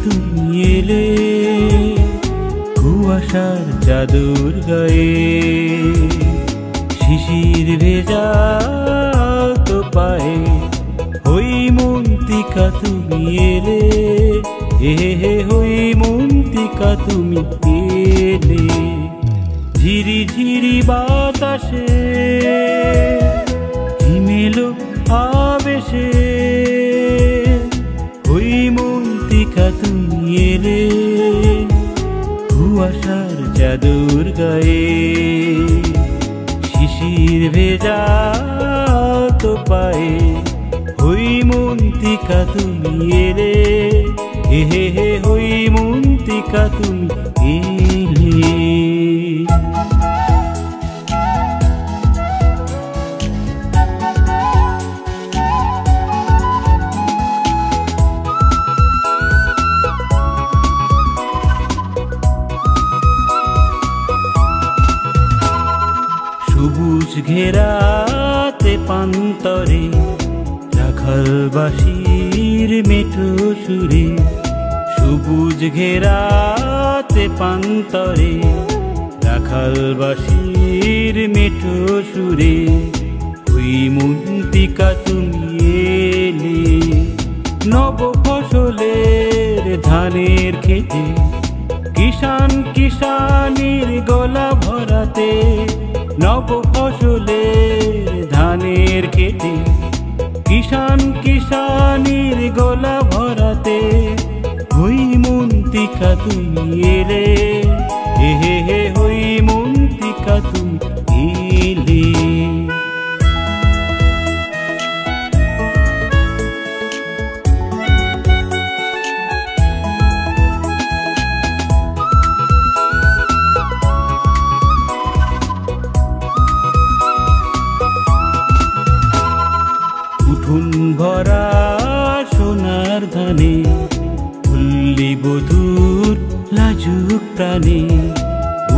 তুমি এলে কুয়াশার চাদর গায়ে, শিশির ভেজা তো পায়ে হৈমন্তিকা তুমি এলে, হে হৈমন্তিকা তুমি এলে। ঝিরি ঝিরি বাতাসে হিমেলো আবেশে হৈমন্তিকা তুমি এলে কুয়াশার চাদর গায়ে, শিশির ভেজা তো পায়ে হৈমন্তিকা তুমি এলে, হে হৈমন্তিকা তুমি এলে। সবুজ ঘেরাতে পান্তরে রাখালবাসীর মেঠো সুরে, সবুজ ঘেরাতে পান্তরে রাখালবাসীর মেঠো সুরে হৈমন্তিকা তুমি এলে। নব ফসলের ধানের খেতে কিষান কিষানির গলা ভরাতে, নব ফসলের ধানের খেতে কিষান কিষানির গলা ভরাতে হৈমন্তিকা তুমি এলে, হে হৈমন্তিকা তুমি এলে। উঠুন ভরা সোনার ধানে পল্লী বধূর লাজুক প্রাণে,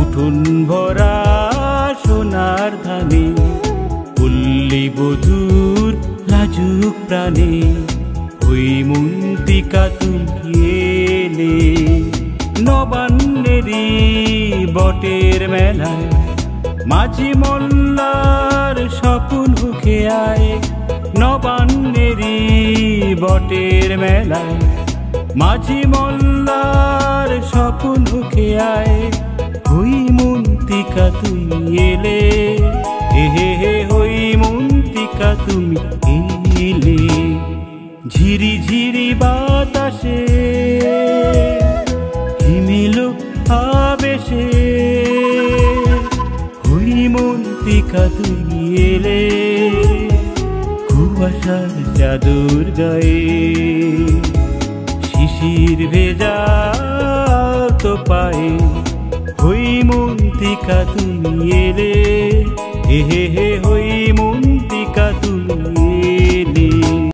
উঠুন ভরা সোনার ধানে পল্লী বধূর লাজুক প্রাণে হৈমন্তিকা তুমি এলে। নবান্নেরই বটের মেলায় মাঝি মোল্লার স্বপন মুখে আয়, নবান্নেরই বটের মেলায় মাঝি মোল্লার স্বপন মুখে আয় হৈমন্তিকা তুমি এলে, হে হৈমন্তিকা তুমি এলে। ঝিরি ঝিরি বাতাসে হিমেলো আবেশে হৈমন্তিকা তুমি এলে কুয়াশার চাদর গায়ে, শিশির ভেজা তো পায়ে হৈমন্তিকা তুমি এলে, হে হৈমন্তিকা।